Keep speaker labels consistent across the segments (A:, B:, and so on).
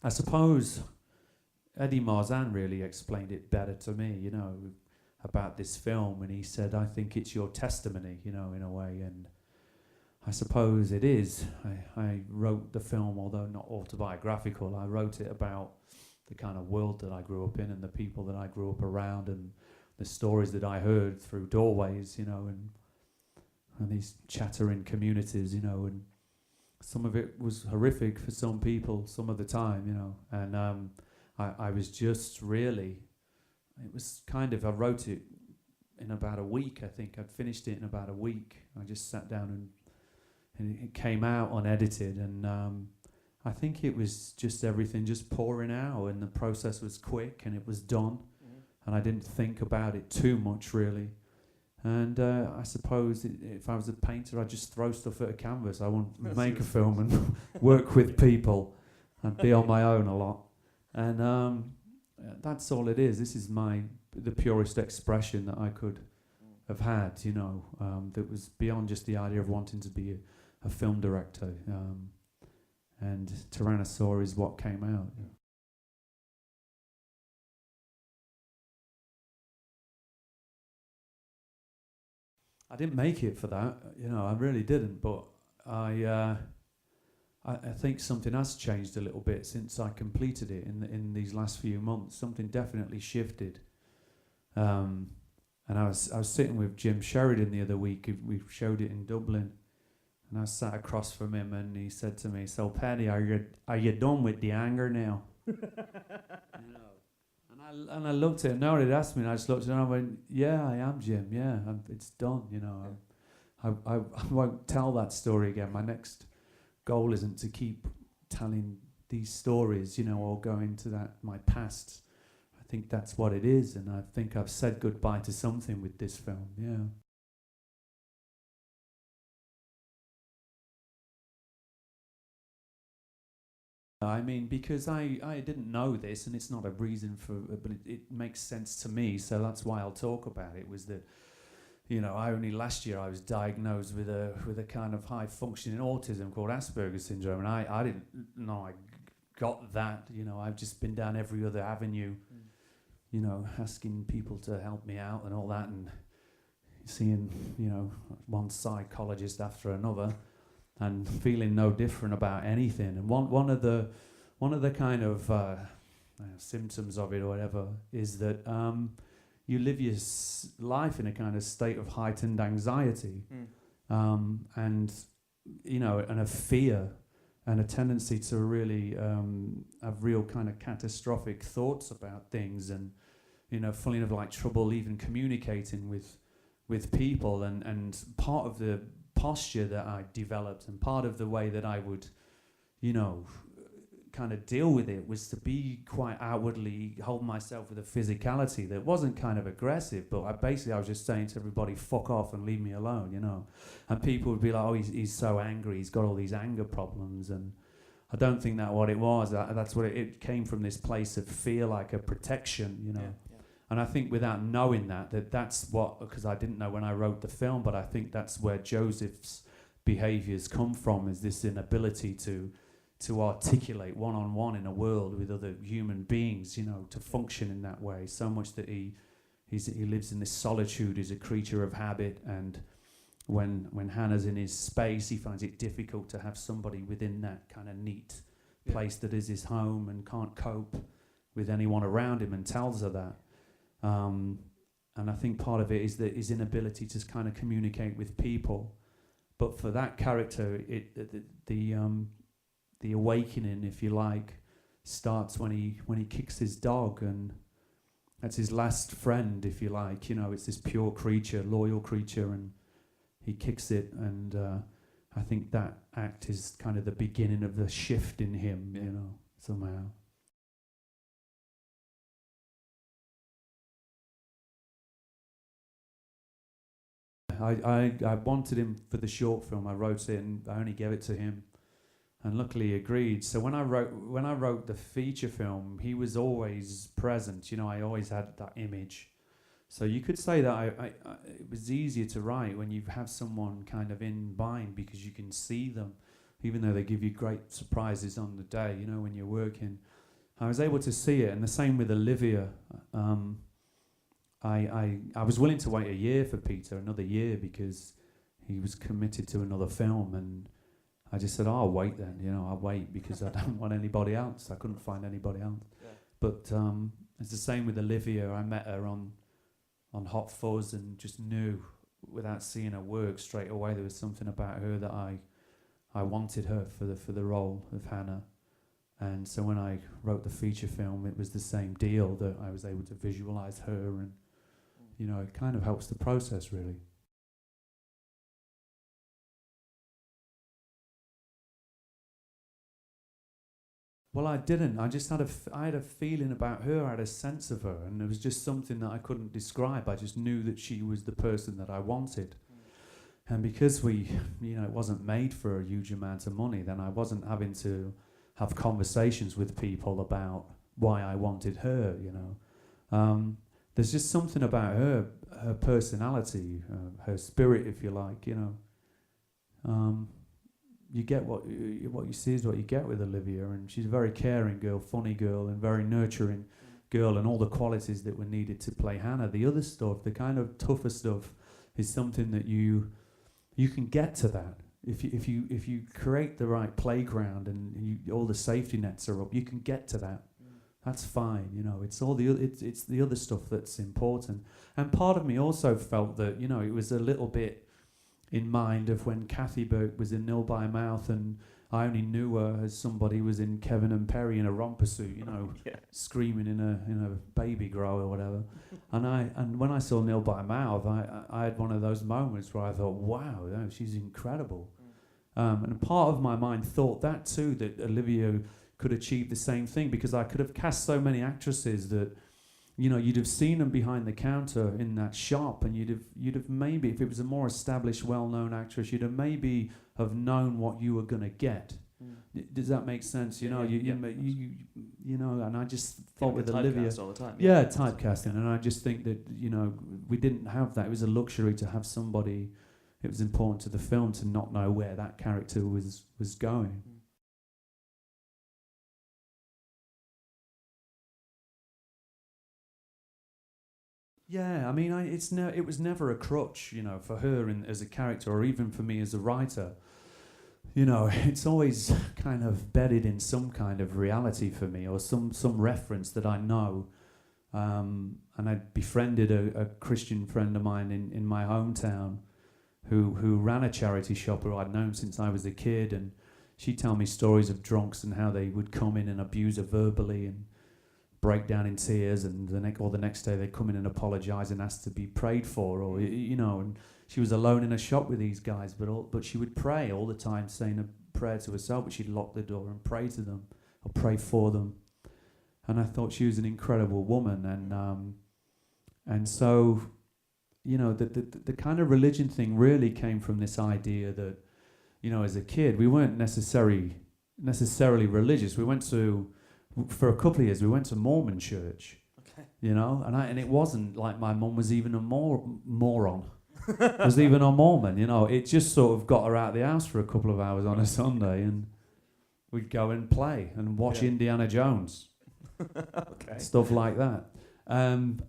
A: I suppose Eddie Marzan really explained it better to me, you know, about this film, and he said, I think it's your testimony, you know, in a way, and I suppose it is. I wrote the film, although not autobiographical, I wrote it about the kind of world that I grew up in and the people that I grew up around and the stories that I heard through doorways, you know, and these chattering communities, you know, and some of it was horrific for some people some of the time, you know, and I was just really, it was kind of, I wrote it in about a week, I think. I'd finished it in about a week. I just sat down and it came out unedited, and I think it was just everything just pouring out, and the process was quick and it was done, and I didn't think about it too much really. And I suppose if I was a painter, I'd just throw stuff at a canvas. I wouldn't make a film and work with people. I'd be on my own a lot. And that's all it is. This is the purest expression that I could have had, you know, that was beyond just the idea of wanting to be a film director. And Tyrannosaur is what came out. Yeah. I didn't make it for that, you know, I really didn't, but I think something has changed a little bit since I completed it in these last few months. Something definitely shifted. And I was sitting with Jim Sheridan the other week. We showed it in Dublin, and I sat across from him, and he said to me, "So Paddy, are you done with the anger now?" You know. And I looked at him. No one had asked me, and I just looked at him and I went, "Yeah, I am, Jim. Yeah, it's done. You know, I won't tell that story again. My next goal isn't to keep telling these stories, you know, or go into my past. I think that's what it is, and I think I've said goodbye to something with this film. Yeah." I mean, because I didn't know this, and it's not a reason for, but it makes sense to me, so that's why I'll talk about it, was that, you know, last year I was diagnosed with a kind of high functioning autism called Asperger's syndrome, and I didn't know I got that, you know. I've just been down every other avenue, you know, asking people to help me out and all that, and seeing, you know, one psychologist after another, and feeling no different about anything. And one of the kind of symptoms of it or whatever is that you live your life in a kind of state of heightened anxiety, and, you know, and a fear and a tendency to really have real kind of catastrophic thoughts about things, and, you know, feeling of like trouble even communicating with people, and part of the posture that I developed and part of the way that I would, you know, kind of deal with it was to be quite outwardly, hold myself with a physicality that wasn't kind of aggressive, but I was just saying to everybody, fuck off and leave me alone, you know. And people would be like, oh, he's so angry, he's got all these anger problems, and I don't think that's what it was. That's what it came from, this place of fear, like a protection, you know. Yeah. And I think without knowing that's what, because I didn't know when I wrote the film, but I think that's where Joseph's behaviours come from, is this inability to articulate one-on-one in a world with other human beings, you know, to function in that way, so much that he lives in this solitude, he's a creature of habit, and when Hannah's in his space, he finds it difficult to have somebody within that kind of neat place that is his home, and can't cope with anyone around him, and tells her that. And I think part of it is that his inability to kind of communicate with people. But for that character, the awakening, if you like, starts when he kicks his dog, and that's his last friend, if you like. You know, it's this pure creature, loyal creature, and he kicks it, and I think that act is kind of the beginning of the shift in him, you know, somehow. I wanted him for the short film. I wrote it and I only gave it to him, and luckily he agreed. So when I wrote the feature film, he was always present. You know, I always had that image. So you could say that it was easier to write when you have someone kind of in mind, because you can see them even though they give you great surprises on the day, you know, when you're working. I was able to see it, and the same with Olivia. I was willing to wait a year for Peter, another year, because he was committed to another film, and I just said, I'll wait then, you know, I'll wait because I don't want anybody else. I couldn't find anybody else. Yeah. But it's the same with Olivia. I met her on Hot Fuzz and just knew, without seeing her work straight away, there was something about her that I wanted her for the role of Hannah. And so when I wrote the feature film, it was the same deal, that I was able to visualize her, and you know, it kind of helps the process, really. Well, I didn't. I just had I had a feeling about her. I had a sense of her, and it was just something that I couldn't describe. I just knew that she was the person that I wanted. And because it wasn't made for a huge amount of money, then I wasn't having to have conversations with people about why I wanted her, you know. There's just something about her personality, her spirit, if you like, you know. You get what you see is what you get with Olivia, and she's a very caring girl, funny girl, and very nurturing girl, and all the qualities that were needed to play Hannah. The other stuff, the kind of tougher stuff, is something that you can get to that if you create the right playground and all the safety nets are up. You can get to that. That's fine, you know. It's all it's the other stuff that's important. And part of me also felt that, you know, it was a little bit in mind of when Kathy Burke was in Nil by Mouth, and I only knew her as somebody who was in Kevin and Perry in a romper suit, you know, screaming in a baby grow or whatever. And when I saw Nil by Mouth, I had one of those moments where I thought, wow, you know, she's incredible. And part of my mind thought that too, that Olivia could achieve the same thing, because I could have cast so many actresses that, you know, you'd have seen them behind the counter in that shop, and you'd have maybe, if it was a more established, well-known actress, you'd have maybe have known what you were going to get. Does that make sense? You know, you know, and I just thought with Olivia,
B: all the time,
A: typecasting, and I just think that, you know, we didn't have that. It was a luxury to have somebody. It was important to the film to not know where that character was going. Yeah, I mean, it was never a crutch, you know, for her as a character, or even for me as a writer. You know, it's always kind of bedded in some kind of reality for me, or some reference that I know. And I befriended a Christian friend of mine in my hometown who ran a charity shop, who I'd known since I was a kid, and she'd tell me stories of drunks and how they would come in and abuse her verbally and break down in tears, and the next day they come in and apologise and ask to be prayed for, or you know. And she was alone in a shop with these guys, but she would pray all the time, saying a prayer to herself, but she'd lock the door and pray to them or pray for them. And I thought she was an incredible woman, and so, you know, the kind of religion thing really came from this idea that, you know, as a kid we weren't necessarily religious. We went to, for a couple of years, we went to Mormon church. Okay. You know, and it wasn't like my mum was even a moron. Was even a Mormon, you know. It just sort of got her out of the house for a couple of hours on a Sunday, and we'd go and play and watch Indiana Jones. Okay. Stuff like that. And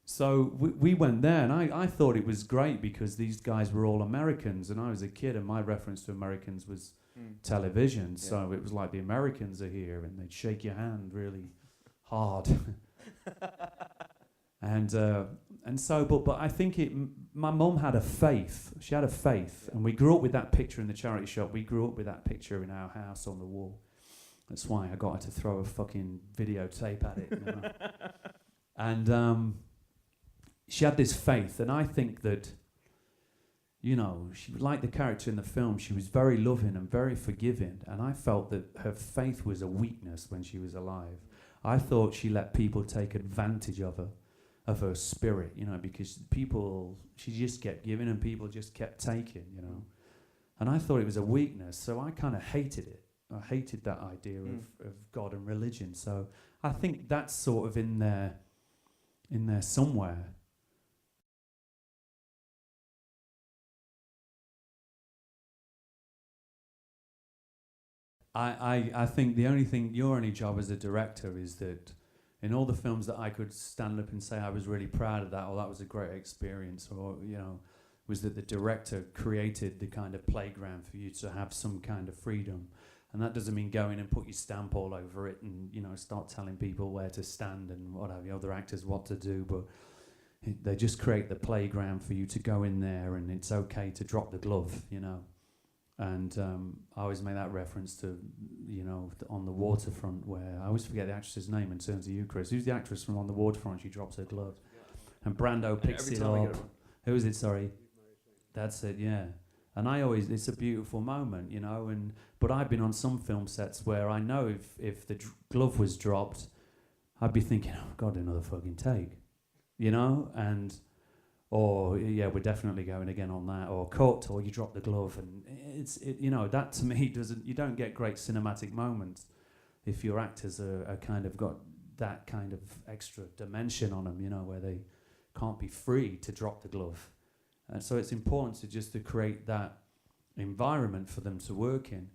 A: so we went there, and I thought it was great because these guys were all Americans, and I was a kid, and my reference to Americans was television, so it was like, the Americans are here, and they'd shake your hand really hard. And so, but I think my mum had a faith. She had a faith, and we grew up with that picture in the charity shop. We grew up with that picture in our house on the wall. That's why I got her to throw a fucking videotape at it. You know? And she had this faith, and I think that, you know, she, like the character in the film, she was very loving and very forgiving, and I felt that her faith was a weakness when she was alive. I thought she let people take advantage of her spirit, you know, because she just kept giving and people just kept taking, you know. And I thought it was a weakness, so I kind of hated it. I hated that idea of God and religion. So I think that's sort of in there somewhere. I think the only thing, your only job as a director is that in all the films that I could stand up and say I was really proud of that, or that was a great experience, or, you know, was that the director created the kind of playground for you to have some kind of freedom. And that doesn't mean go in and put your stamp all over it and, you know, start telling people where to stand and what have you, other actors what to do, but they just create the playground for you to go in there, and it's okay to drop the glove, you know. And I always make that reference to, you know, on the waterfront, where I always forget the actress's name in terms of you, Chris. Who's the actress from On the Waterfront? She drops her glove, and Brando picks it up. Who is it? Sorry, that's it. Yeah. And I always, it's a beautiful moment, you know. And but I've been on some film sets where I know if the glove was dropped, I'd be thinking, oh God, another fucking take, you know, and. Or yeah, we're definitely going again on that. Or cut, or you drop the glove, and you know, that to me doesn't. You don't get great cinematic moments if your actors are kind of got that kind of extra dimension on them, you know, where they can't be free to drop the glove. And so it's important to just to create that environment for them to work in.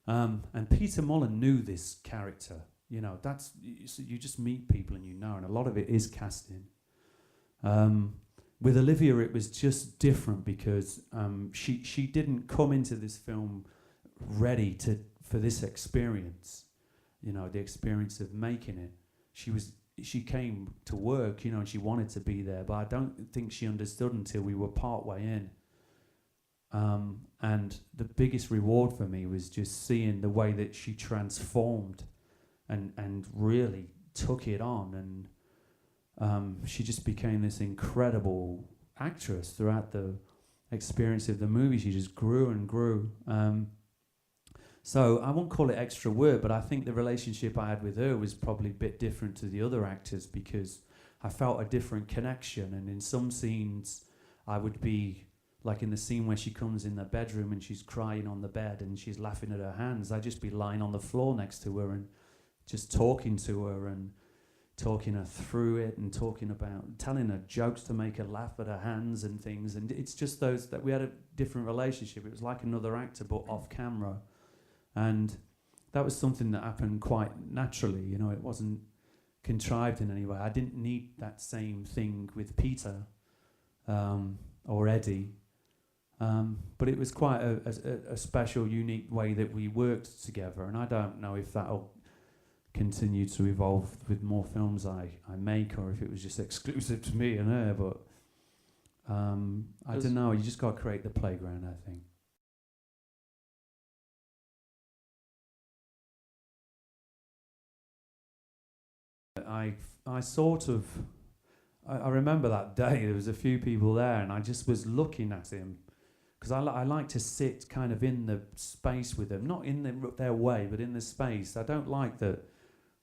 A: And Peter Mullan knew this character. You know, that's you just meet people and you know, and a lot of it is casting. With Olivia, it was just different because she didn't come into this film ready for this experience, you know, the experience of making it. She came to work, you know, and she wanted to be there, but I don't think she understood until we were part way in. And the biggest reward for me was just seeing the way that she transformed and really took it on, and she just became this incredible actress throughout the experience of the movie. She just grew and grew. So I won't call it extra work, but I think the relationship I had with her was probably a bit different to the other actors because I felt a different connection. And in some scenes, I would be, like in the scene where she comes in the bedroom and she's crying on the bed and she's laughing at her hands, I'd just be lying on the floor next to her and just talking to her and talking her through it and talking about, telling her jokes to make her laugh at her hands and things. And it's just those that we had a different relationship. It was like another actor, but off camera. And that was something that happened quite naturally, you know, it wasn't contrived in any way. I didn't need that same thing with Peter or Eddie. But it was quite a special, unique way that we worked together. And I don't know if that'll continue to evolve with more films I make, or if it was just exclusive to me and her, but I don't know, you just got to create the playground, I think. I sort of, I remember that day, there was a few people there and I just was looking at him, because I like to sit kind of in the space with them, not in their way, but in the space. I don't like that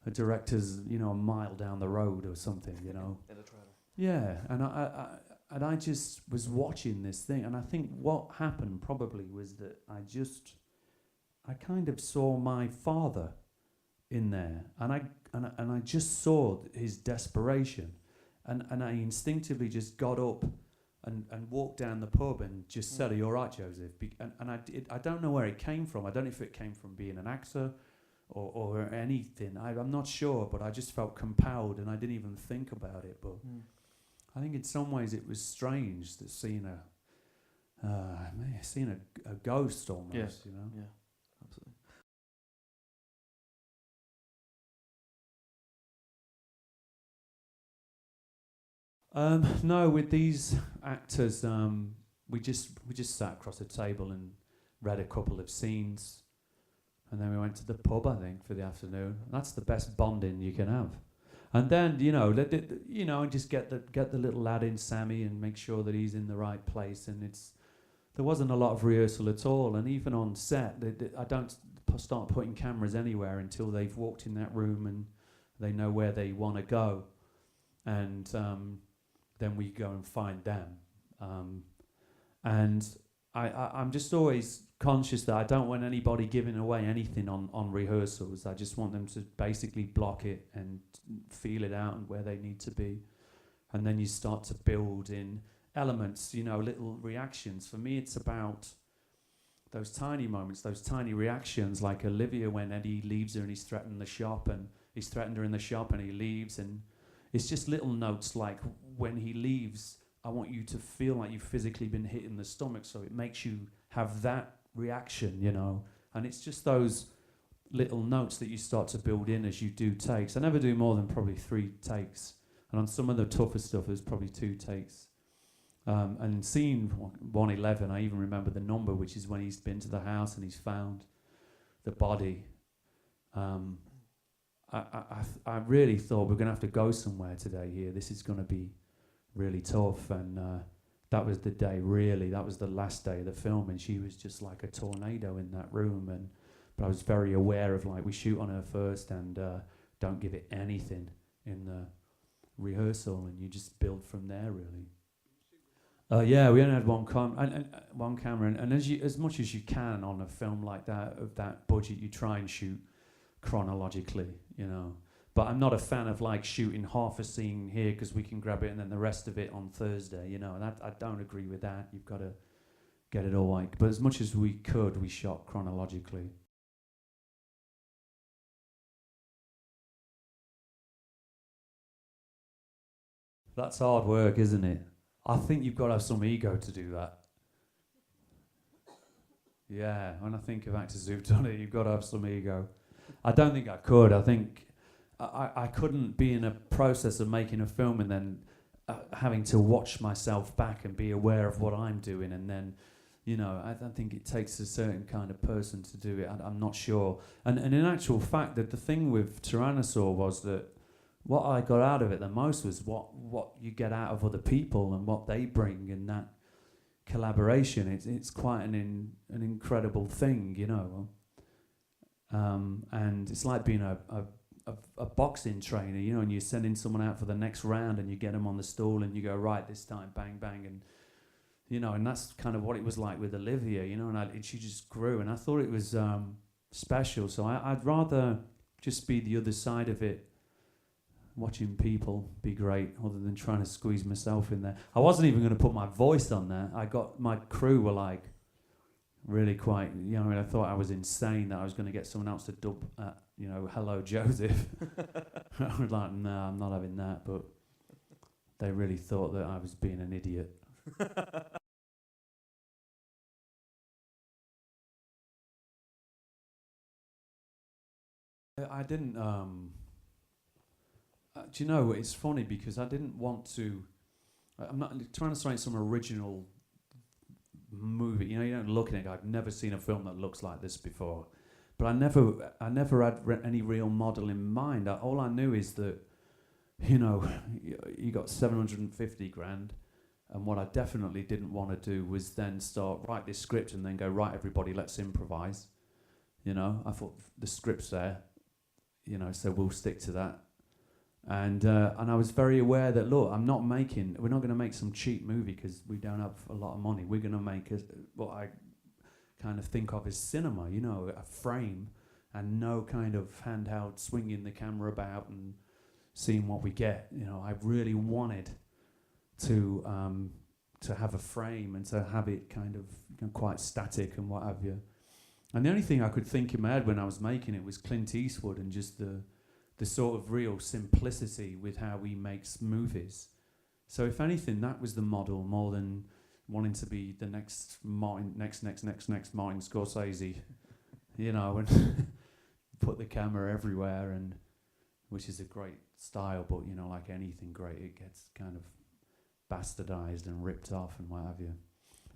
A: a director's, you know, a mile down the road or something, you know.
B: In a trailer.
A: Yeah, and I just was watching this thing, and I think what happened probably was that I kind of saw my father in there, and I just saw his desperation, and I instinctively just got up and walked down the pub and just said, "Are you all right, Joseph?" And I don't know where it came from. I don't know if it came from being an actor or anything. I'm not sure, but I just felt compelled, and I didn't even think about it. But I think in some ways it was strange that seeing a ghost almost, you know.
B: Yeah, absolutely.
A: No, with these actors, we just sat across a table and read a couple of scenes, and then we went to the pub, I think, for the afternoon. That's the best bonding you can have. And then, you know, just get the little lad in, Sammy, and make sure that he's in the right place. And there wasn't a lot of rehearsal at all. And even on set, I don't start putting cameras anywhere until they've walked in that room and they know where they want to go. And then we go and find them. And I'm just always conscious that I don't want anybody giving away anything on rehearsals. I just want them to basically block it and feel it out and where they need to be. And then you start to build in elements, you know, little reactions. For me, it's about those tiny moments, those tiny reactions, like Olivia when Eddie leaves her and he's threatened her in the shop and he leaves, and it's just little notes like when he leaves, I want you to feel like you've physically been hit in the stomach, so it makes you have that reaction, you know. And it's just those little notes that you start to build in as you do takes. I never do more than probably 3 takes, and on some of the tougher stuff there's probably 2 takes. And in scene 111, I even remember the number, which is when he's been to the house and he's found the body. I really thought we're going to have to go somewhere today here. This is going to be really tough. And that was the day, really. That was the last day of the film, and she was just like a tornado in that room. But I was very aware of, like, we shoot on her first and don't give it anything in the rehearsal, and you just build from there, really. Yeah, we only had one camera, and as much as you can on a film like that, of that budget, you try and shoot chronologically, you know. But I'm not a fan of like shooting half a scene here because we can grab it and then the rest of it on Thursday, you know. And I don't agree with that. You've got to get it all like. But as much as we could, we shot chronologically. That's hard work, isn't it? I think you've got to have some ego to do that. Yeah, when I think of actors who've done it, you've got to have some ego. I don't think I could. I think I couldn't be in a process of making a film and then having to watch myself back and be aware of what I'm doing. And then, you know, I don't think it takes a certain kind of person to do it. I'm not sure. And in actual fact, that the thing with Tyrannosaur was that what I got out of it the most was what you get out of other people and what they bring in that collaboration. It's quite an incredible thing, you know. And it's like being a boxing trainer, you know, and you're sending someone out for the next round and you get them on the stool and you go, right, this time, bang, bang. And, you know, and that's kind of what it was like with Olivia, you know, and she just grew. And I thought it was special. So I'd rather just be the other side of it, watching people be great, other than trying to squeeze myself in there. I wasn't even going to put my voice on there. My crew were like really quite, you know, I thought I was insane that I was going to get someone else to dub, you know, hello Joseph. I was like, no, I'm not having that. But they really thought that I was being an idiot. I didn't. Do you know, it's funny because I didn't want to. I'm not trying to write some original movie. You know, you don't look at it. I've never seen a film that looks like this before. But I never had any real model in mind. All I knew is that, you know, you got 750 grand, and what I definitely didn't want to do was then write this script and then go, right, everybody, let's improvise. You know, I thought the script's there, you know, so we'll stick to that. And I was very aware that, look, we're not going to make some cheap movie because we don't have a lot of money. We're going to make what I kind of think of as cinema, you know, a frame and no kind of handheld swinging the camera about and seeing what we get. You know, I really wanted to have a frame and to have it kind of, you know, quite static and what have you. And the only thing I could think in my head when I was making it was Clint Eastwood and just the sort of real simplicity with how he makes movies. So if anything, that was the model more than wanting to be the next Martin Scorsese, you know, and put the camera everywhere, and which is a great style, but, you know, like anything great, it gets kind of bastardized and ripped off and what have you.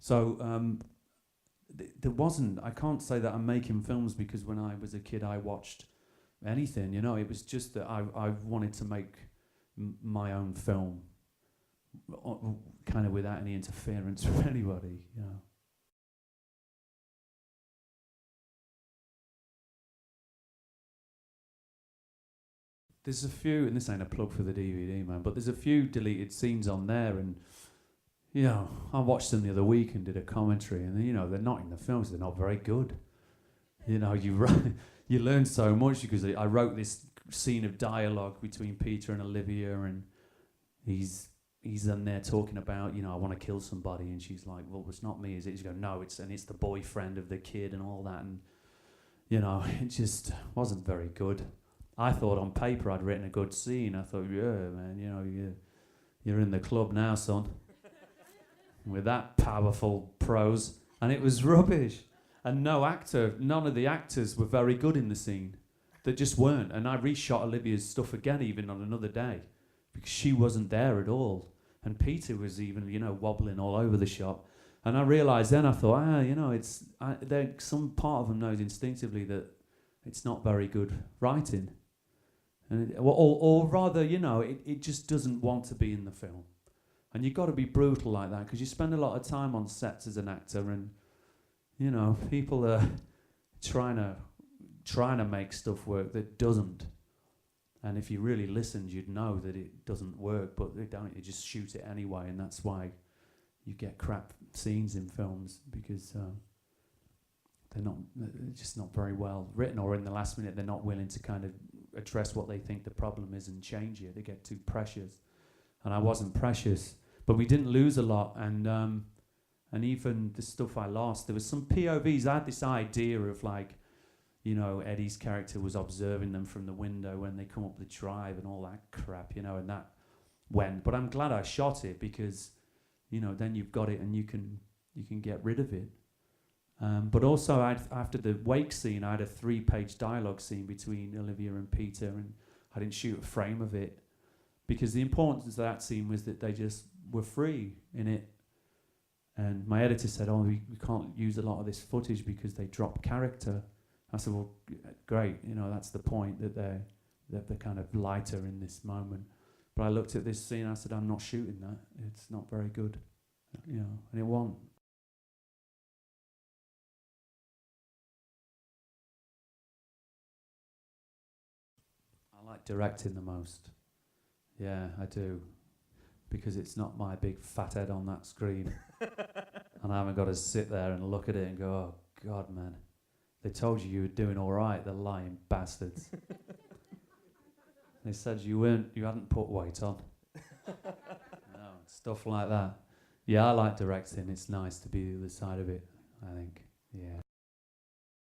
A: So there wasn't, I can't say that I'm making films because when I was a kid I watched anything, you know. It was just that I wanted to make my own film, kind of without any interference from anybody, you know. There's a few, and this ain't a plug for the DVD, man, but there's a few deleted scenes on there, and, you know, I watched them the other week and did a commentary, and, you know, they're not in the films, they're not very good. You know, you learn so much because I wrote this scene of dialogue between Peter and Olivia, and he's he's in there talking about, I want to kill somebody, and she's like, well, it's not me, is it? She's going, no, it's the boyfriend of the kid and all that, and it just wasn't very good. I thought on paper I'd written a good scene. I thought, yeah, man, you're in the club now, son, with that powerful prose, and it was rubbish. And none of the actors were very good in the scene. They just weren't. And I reshot Olivia's stuff again, even on another day, because she wasn't there at all. And Peter was even, wobbling all over the shop. And I realised then, I thought, some part of them knows instinctively that it's not very good writing. And or rather, it just doesn't want to be in the film. And you've got to be brutal like that, because you spend a lot of time on sets as an actor, and, people are trying to make stuff work that doesn't. And if you really listened, you'd know that it doesn't work, but they don't. You just shoot it anyway, and that's why you get crap scenes in films, because they're just not very well written, or in the last minute they're not willing to kind of address what they think the problem is and change it. They get too precious, and I wasn't precious, but we didn't lose a lot, and even the stuff I lost, there was some POVs. I had this idea of Eddie's character was observing them from the window when they come up the drive and all that crap, and that went. But I'm glad I shot it, because, then you've got it and you can get rid of it. But also, after the wake scene, I had a 3-page dialogue scene between Olivia and Peter, and I didn't shoot a frame of it, because the importance of that scene was that they just were free in it. And my editor said, we can't use a lot of this footage because they drop character. I said, well, great, that's the point, that they're kind of lighter in this moment. But I looked at this scene, I said, I'm not shooting that. It's not very good, and it won't. I like directing the most. Yeah, I do. Because it's not my big fat head on that screen. And I haven't got to sit there and look at it and go, oh, God, man. They told you were doing all right, the lying bastards. They said you hadn't put weight on. No, stuff like that. Yeah, I like directing. It's nice to be the other side of it, I think. Yeah.